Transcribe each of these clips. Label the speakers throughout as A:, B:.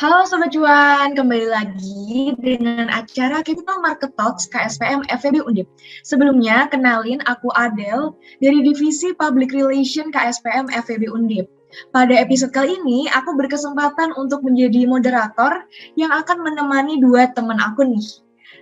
A: Halo Sobat Cuan, kembali lagi dengan acara Capital Market Talks KSPM FEB Undip. Sebelumnya, kenalin aku Adele dari Divisi Public Relation KSPM FEB Undip. Pada episode kali ini, aku berkesempatan untuk menjadi moderator yang akan menemani dua teman aku nih.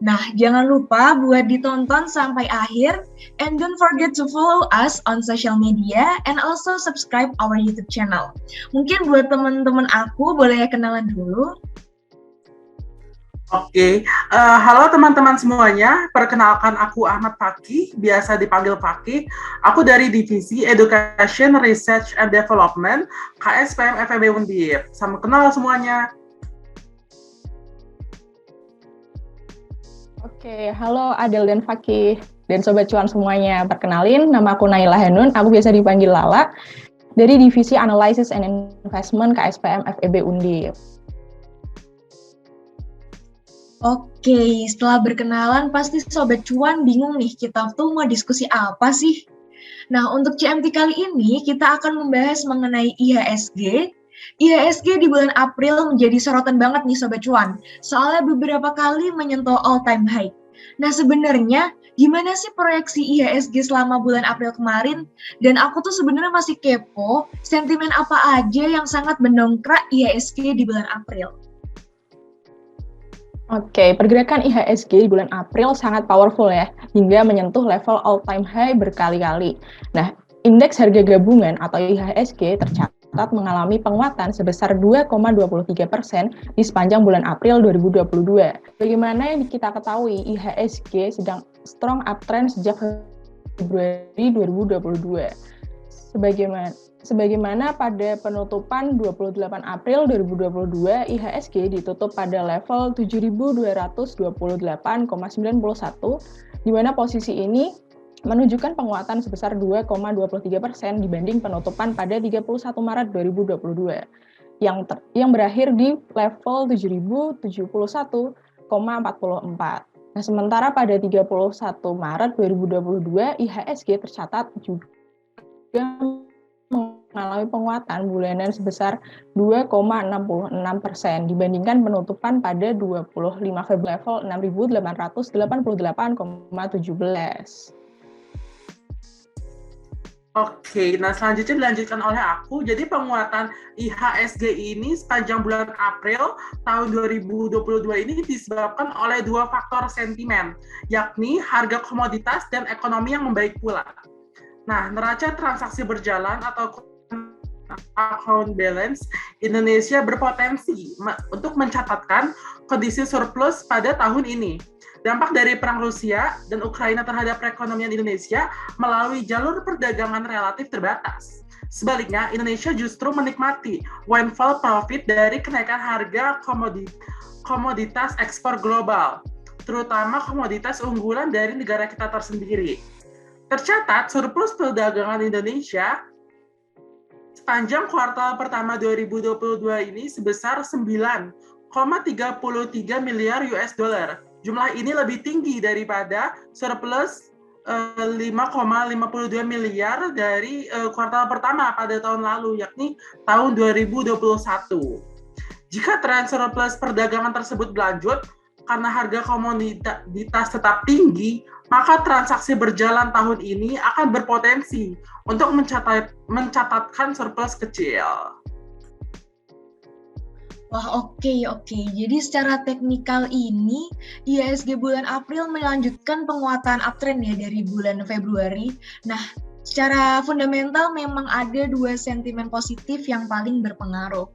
A: Nah, jangan lupa buat ditonton sampai akhir, and don't forget to follow us on social media and also subscribe our YouTube channel. Mungkin buat teman-teman aku boleh kenalan dulu.
B: Oke, halo teman-teman semuanya. Perkenalkan aku Ahmad Fakih, biasa dipanggil Fakih. Aku dari Divisi Education, Research and Development, KSPM FEB Undip. Salam kenal semuanya.
C: Oke, halo Adel dan Fakih dan Sobat Cuan semuanya. Perkenalin, nama aku Naila Henun, aku biasa dipanggil Lala, dari Divisi Analysis and Investment KSPM FEB Undip.
A: Oke, setelah berkenalan pasti Sobat Cuan bingung nih kita tuh mau diskusi apa sih? Nah, untuk CMT kali ini kita akan membahas mengenai IHSG. IHSG di bulan April menjadi sorotan banget nih Sobat Cuan, soalnya beberapa kali menyentuh all-time high. Nah, sebenarnya gimana sih proyeksi IHSG selama bulan April kemarin? Dan aku tuh sebenarnya masih kepo, sentimen apa aja yang sangat mendongkrak IHSG di bulan April?
C: Oke, pergerakan IHSG di bulan April sangat powerful ya, hingga menyentuh level all-time high berkali-kali. Nah, indeks harga gabungan atau IHSG tercatat mengalami penguatan sebesar 2,23% di sepanjang bulan April 2022. Bagaimana yang kita ketahui, IHSG sedang strong uptrend sejak Februari 2022. Sebagaimana pada penutupan 28 April 2022, IHSG ditutup pada level 7.228,91, di mana posisi ini menunjukkan penguatan sebesar 2,23% dibanding penutupan pada 31 Maret 2022, yang berakhir di level 7.071,44. Nah, sementara pada 31 Maret 2022, IHSG tercatat juga mengalami penguatan bulanan sebesar 2,66% dibandingkan penutupan pada 25 Februari level 6.888,17.
B: Oke, nah selanjutnya dilanjutkan oleh aku. Jadi penguatan IHSG ini sepanjang bulan April tahun 2022 ini disebabkan oleh dua faktor sentimen, yakni harga komoditas dan ekonomi yang membaik pula. Nah, neraca transaksi berjalan atau account balance Indonesia berpotensi untuk mencatatkan kondisi surplus pada tahun ini. Dampak dari perang Rusia dan Ukraina terhadap perekonomian Indonesia melalui jalur perdagangan relatif terbatas. Sebaliknya, Indonesia justru menikmati windfall profit dari kenaikan harga komoditas ekspor global, terutama komoditas unggulan dari negara kita tersendiri. Tercatat, surplus perdagangan Indonesia sepanjang kuartal pertama 2022 ini sebesar 9,33 miliar US dollar. Jumlah ini lebih tinggi daripada surplus 5,52 miliar dari kuartal pertama pada tahun lalu, yakni tahun 2021. Jika tren surplus perdagangan tersebut berlanjut, karena harga komoditas tetap tinggi, maka transaksi berjalan tahun ini akan berpotensi untuk mencatatkan surplus kecil.
A: Wah, oke. Jadi secara teknikal ini, IHSG bulan April melanjutkan penguatan uptrend ya dari bulan Februari. Nah, secara fundamental memang ada dua sentimen positif yang paling berpengaruh.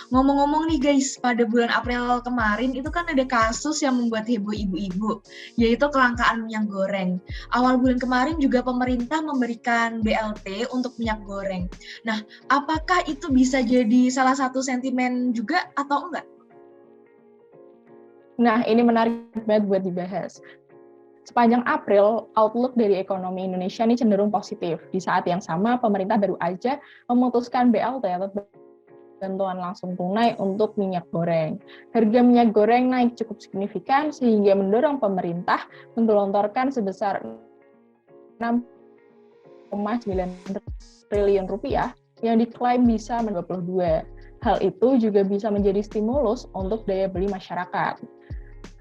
A: Ngomong-ngomong nih guys, pada bulan April kemarin itu kan ada kasus yang membuat heboh ibu-ibu, yaitu kelangkaan minyak goreng. Awal bulan kemarin juga pemerintah memberikan BLT untuk minyak goreng. Nah, apakah itu bisa jadi salah satu sentimen juga atau enggak?
C: Nah, ini menarik banget buat dibahas. Sepanjang April, outlook dari ekonomi Indonesia ini cenderung positif. Di saat yang sama, pemerintah baru aja memutuskan BLT atau bantuan langsung tunai untuk minyak goreng. Harga minyak goreng naik cukup signifikan sehingga mendorong pemerintah menggelontorkan sebesar 6,9 triliun rupiah yang diklaim bisa 2022. Hal itu juga bisa menjadi stimulus untuk daya beli masyarakat.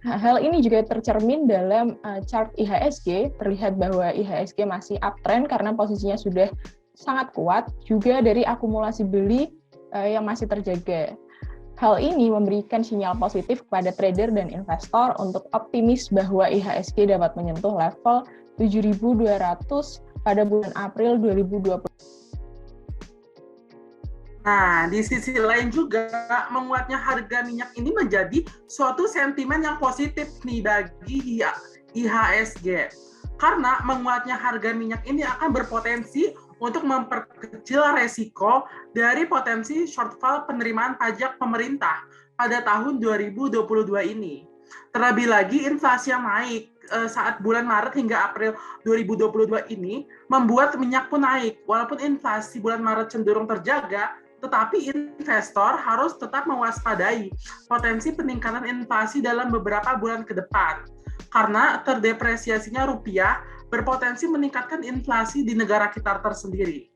C: Hal ini juga tercermin dalam chart IHSG, terlihat bahwa IHSG masih uptrend karena posisinya sudah sangat kuat, juga dari akumulasi beli yang masih terjaga. Hal ini memberikan sinyal positif kepada trader dan investor untuk optimis bahwa IHSG dapat menyentuh level 7.200 pada bulan April 2020.
B: Nah, di sisi lain juga menguatnya harga minyak ini menjadi suatu sentimen yang positif nih bagi IHSG. Karena menguatnya harga minyak ini akan berpotensi untuk memperkecil resiko dari potensi shortfall penerimaan pajak pemerintah pada tahun 2022 ini. Terlebih lagi inflasi yang naik saat bulan Maret hingga April 2022 ini membuat minyak pun naik. Walaupun inflasi bulan Maret cenderung terjaga, tetapi investor harus tetap mewaspadai potensi peningkatan inflasi dalam beberapa bulan ke depan. Karena terdepresiasinya rupiah berpotensi meningkatkan inflasi di negara kita tersendiri.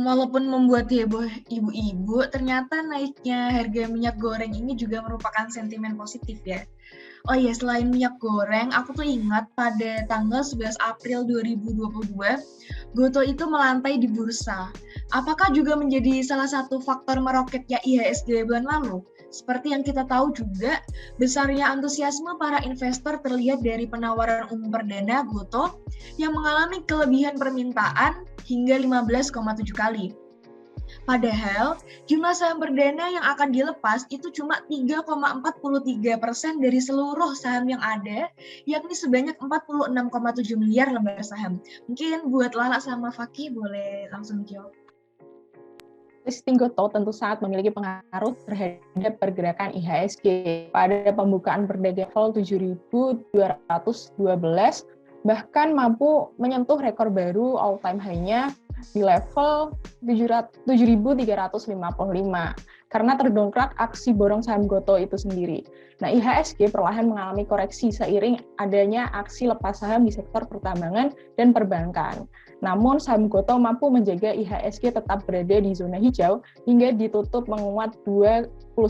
A: Walaupun membuat heboh ibu-ibu, ternyata naiknya harga minyak goreng ini juga merupakan sentimen positif ya. Oh iya, selain minyak goreng, aku tuh ingat pada tanggal 11 April 2022, Gotoh itu melantai di bursa. Apakah juga menjadi salah satu faktor meroketnya IHSG bulan lalu? Seperti yang kita tahu juga, besarnya antusiasme para investor terlihat dari penawaran umum perdana Gotoh yang mengalami kelebihan permintaan hingga 15,7 kali. Padahal, jumlah saham perdana yang akan dilepas itu cuma 3,43% dari seluruh saham yang ada, yakni sebanyak 46,7 miliar lembar saham. Mungkin buat Lala sama Fakih boleh langsung jawab.
C: Listing Gotoh tentu sangat memiliki pengaruh terhadap pergerakan IHSG. Pada pembukaan berdagang level 7.212, bahkan mampu menyentuh rekor baru all-time high-nya di level 7.355 karena terdongkrak aksi borong saham Gotoh itu sendiri. Nah, IHSG perlahan mengalami koreksi seiring adanya aksi lepas saham di sektor pertambangan dan perbankan. Namun, saham Gotoh mampu menjaga IHSG tetap berada di zona hijau hingga ditutup menguat 29,07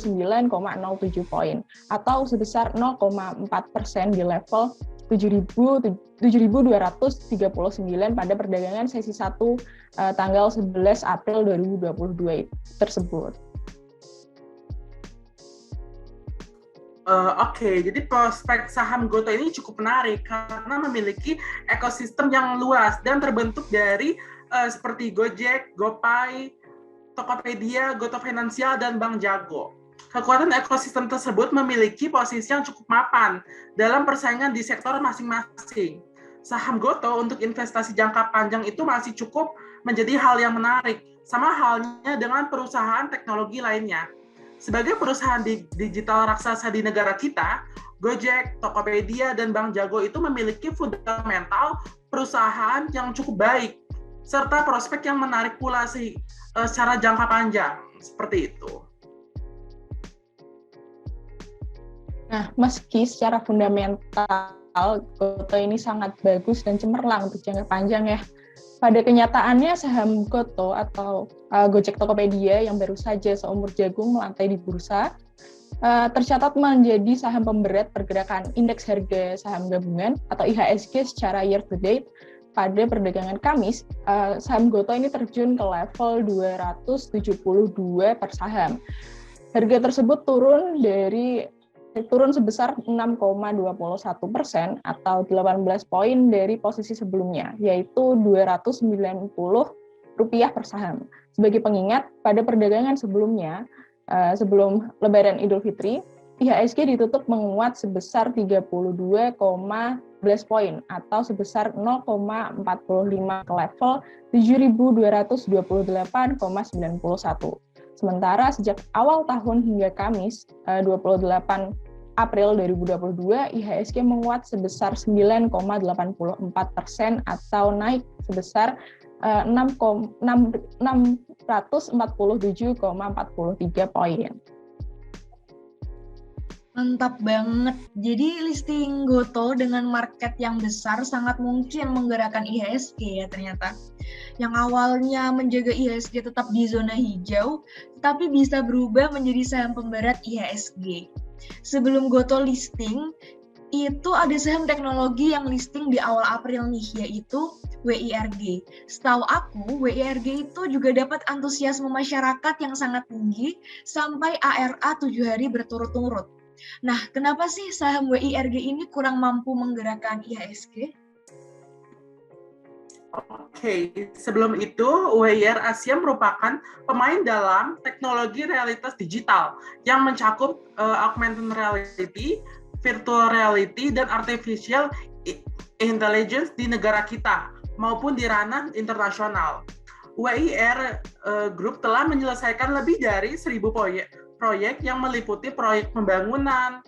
C: poin atau sebesar 0,4% di level 7.239 pada perdagangan sesi 1 tanggal 11 April 2022 tersebut.
B: Oke, jadi prospek saham Gotoh ini cukup menarik karena memiliki ekosistem yang luas dan terbentuk dari seperti Gojek, GoPay, Tokopedia, Gotoh Finansial, dan Bank Jago. Kekuatan ekosistem tersebut memiliki posisi yang cukup mapan dalam persaingan di sektor masing-masing. Saham Gotoh untuk investasi jangka panjang itu masih cukup menjadi hal yang menarik, sama halnya dengan perusahaan teknologi lainnya. Sebagai perusahaan digital raksasa di negara kita, Gojek, Tokopedia, dan Bank Jago itu memiliki fundamental perusahaan yang cukup baik, serta prospek yang menarik pula secara jangka panjang, seperti itu.
C: Nah, meski secara fundamental Gotoh ini sangat bagus dan cemerlang untuk jangka panjang ya, pada kenyataannya saham Gotoh atau Gojek Tokopedia yang baru saja seumur jagung melantai di bursa tercatat menjadi saham pemberat pergerakan indeks harga saham gabungan atau IHSG secara year to date. Pada perdagangan Kamis, saham Gotoh ini terjun ke level 272 per saham. Harga tersebut turun sebesar 6,21% atau 18 poin dari posisi sebelumnya, yaitu Rp290 per saham. Sebagai pengingat, pada perdagangan sebelumnya, sebelum Lebaran Idul Fitri, IHSG ditutup menguat sebesar 32,11 poin atau sebesar 0,45 ke level 7.228,91. Sementara sejak awal tahun hingga Kamis 28 April 2022, IHSG menguat sebesar 9,84% atau naik sebesar 647,43 poin.
A: Mantap banget. Jadi listing Gotoh dengan market yang besar sangat mungkin menggerakkan IHSG ya ternyata. yang awalnya menjaga IHSG tetap di zona hijau, tapi bisa berubah menjadi saham pembarat IHSG. Sebelum Goto listing, itu ada saham teknologi yang listing di awal April nih, yaitu WIRG. Setahu aku, WIRG itu juga dapat antusiasme masyarakat yang sangat tinggi sampai ARA 7 hari berturut-turut. Nah, kenapa sih saham WIRG ini kurang mampu menggerakkan IHSG?
B: Oke, sebelum itu WIR Asia merupakan pemain dalam teknologi realitas digital yang mencakup augmented reality, virtual reality, dan artificial intelligence di negara kita maupun di ranah internasional. WIR Group telah menyelesaikan lebih dari 1.000 proyek yang meliputi proyek pembangunan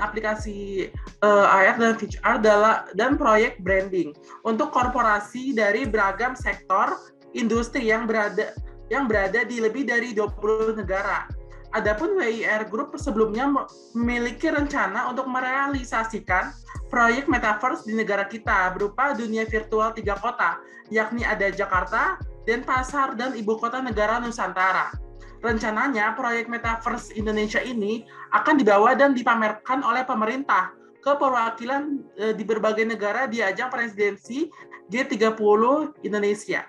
B: aplikasi AR dan VR dan proyek branding untuk korporasi dari beragam sektor industri yang berada di lebih dari 20 negara. Adapun WIR Group sebelumnya memiliki rencana untuk merealisasikan proyek metaverse di negara kita berupa dunia virtual 3 kota, yakni ada Jakarta, Denpasar, dan Ibu Kota Negara Nusantara. Rencananya, proyek Metaverse Indonesia ini akan dibawa dan dipamerkan oleh pemerintah ke perwakilan di berbagai negara di ajang presidensi G30 Indonesia.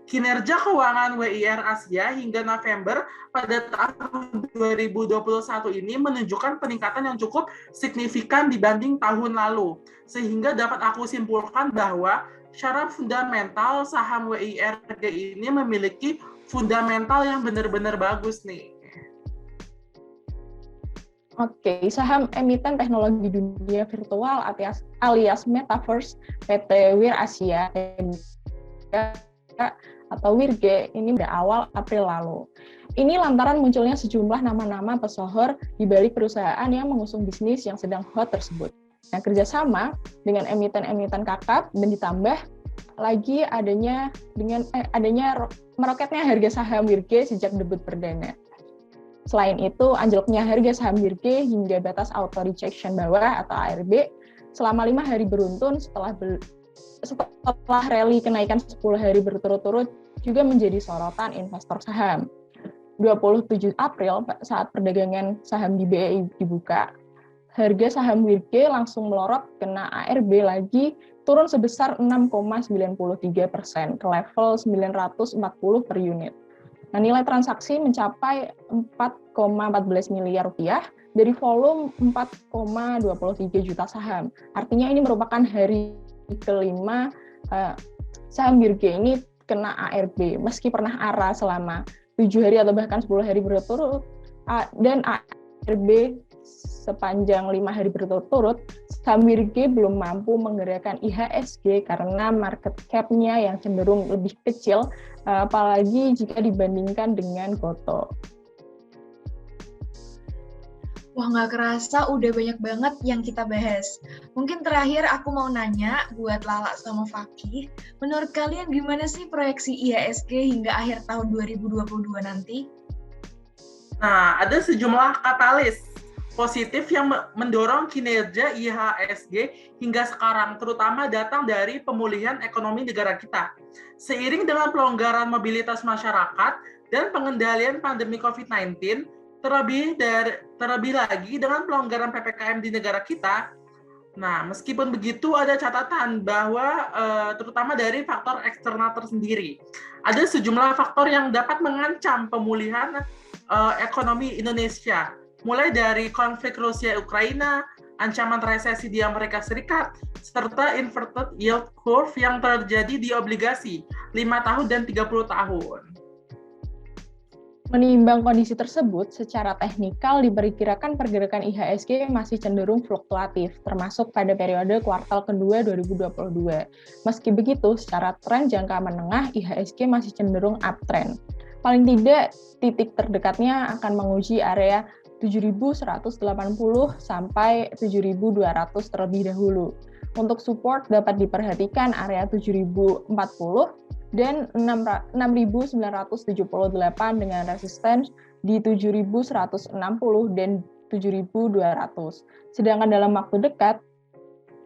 B: Kinerja keuangan WIR Asia hingga November pada tahun 2021 ini menunjukkan peningkatan yang cukup signifikan dibanding tahun lalu, sehingga dapat aku simpulkan bahwa secara fundamental saham WIRG ini memiliki fundamental yang benar-benar bagus nih.
C: Oke, saham emiten teknologi dunia virtual alias Metaverse PT WIR Asia atau WIRG ini pada awal April lalu. Ini lantaran munculnya sejumlah nama-nama pesohor di balik perusahaan yang mengusung bisnis yang sedang hot tersebut. Nah, kerjasama dengan emiten-emiten kakap dan ditambah lagi adanya meroketnya harga saham WIRG sejak debut perdana. Selain itu, anjloknya harga saham WIRG hingga batas auto rejection bawah atau ARB selama 5 hari beruntun setelah rally kenaikan 10 hari berturut-turut juga menjadi sorotan investor saham. 27 April saat perdagangan saham di BEI dibuka, harga saham WIRG langsung melorot kena ARB lagi turun sebesar 6,93% ke level 940 per unit. Nah, nilai transaksi mencapai 4,14 miliar rupiah dari volume 4,23 juta saham. Artinya ini merupakan hari kelima saham WIRG ini kena ARB, meski pernah ARA selama 7 hari atau bahkan 10 hari berturut-turut, dan ARB sepanjang 5 hari berturut-turut, saham WIRG belum mampu menggerakkan IHSG karena market cap-nya yang cenderung lebih kecil, apalagi jika dibandingkan dengan Goto.
A: Wah, nggak kerasa udah banyak banget yang kita bahas. Mungkin terakhir aku mau nanya buat Lala sama Fakih, menurut kalian gimana sih proyeksi IHSG hingga akhir tahun 2022 nanti?
B: Nah, ada sejumlah katalis positif yang mendorong kinerja IHSG hingga sekarang, terutama datang dari pemulihan ekonomi negara kita. Seiring dengan pelonggaran mobilitas masyarakat dan pengendalian pandemi COVID-19, terlebih lagi dengan pelonggaran PPKM di negara kita. Nah, meskipun begitu ada catatan bahwa terutama dari faktor eksternal tersendiri, ada sejumlah faktor yang dapat mengancam pemulihan ekonomi Indonesia, mulai dari konflik Rusia-Ukraina, ancaman resesi di Amerika Serikat, serta inverted yield curve yang terjadi di obligasi 5 tahun dan 30 tahun.
C: Menimbang kondisi tersebut, secara teknikal diperkirakan pergerakan IHSG masih cenderung fluktuatif, termasuk pada periode kuartal kedua 2022. Meski begitu, secara tren jangka menengah, IHSG masih cenderung uptrend. Paling tidak, titik terdekatnya akan menguji area 7.180 sampai 7.200 terlebih dahulu. Untuk support dapat diperhatikan area 7.040 dan 6.978 dengan resisten di 7.160 dan 7.200. Sedangkan dalam waktu dekat,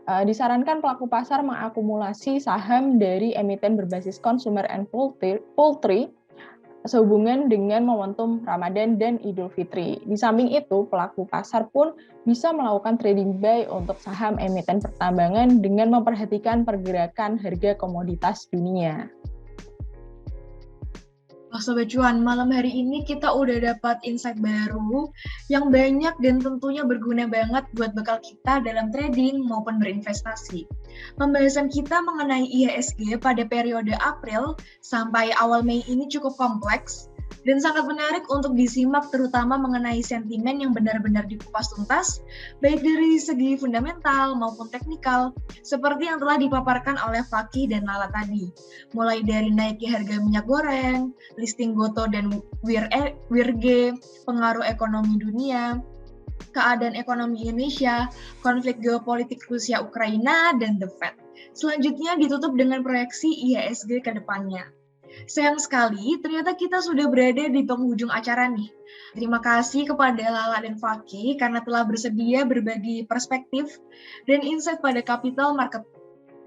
C: Disarankan pelaku pasar mengakumulasi saham dari emiten berbasis consumer and poultry sehubungan dengan momentum Ramadan dan Idul Fitri. Di samping itu, pelaku pasar pun bisa melakukan trading buy untuk saham emiten pertambangan dengan memperhatikan pergerakan harga komoditas dunia.
A: Wah, Sobat Cuan, malam hari ini kita udah dapat insight baru yang banyak dan tentunya berguna banget buat bekal kita dalam trading maupun berinvestasi. Pembahasan kita mengenai IHSG pada periode April sampai awal Mei ini cukup kompleks dan sangat menarik untuk disimak, terutama mengenai sentimen yang benar-benar dikupas tuntas, baik dari segi fundamental maupun teknikal, seperti yang telah dipaparkan oleh Fakih dan Lala tadi. Mulai dari naiknya harga minyak goreng, listing Goto dan Wirge, pengaruh ekonomi dunia, keadaan ekonomi Indonesia, konflik geopolitik Rusia-Ukraina, dan The Fed. Selanjutnya ditutup dengan proyeksi IHSG ke depannya. Sayang sekali, ternyata kita sudah berada di penghujung acara nih. Terima kasih kepada Lala dan Fakih karena telah bersedia berbagi perspektif dan insight pada Capital Market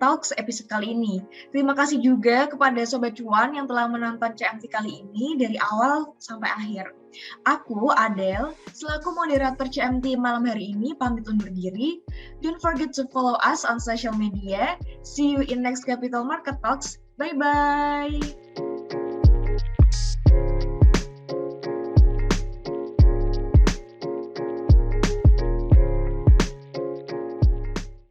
A: Talks episode kali ini. Terima kasih juga kepada Sobat Cuan yang telah menonton CMT kali ini dari awal sampai akhir. Aku, Adele, selaku moderator CMT malam hari ini pamit undur diri. Don't forget to follow us on social media. See you in next Capital Market Talks. Bye-bye.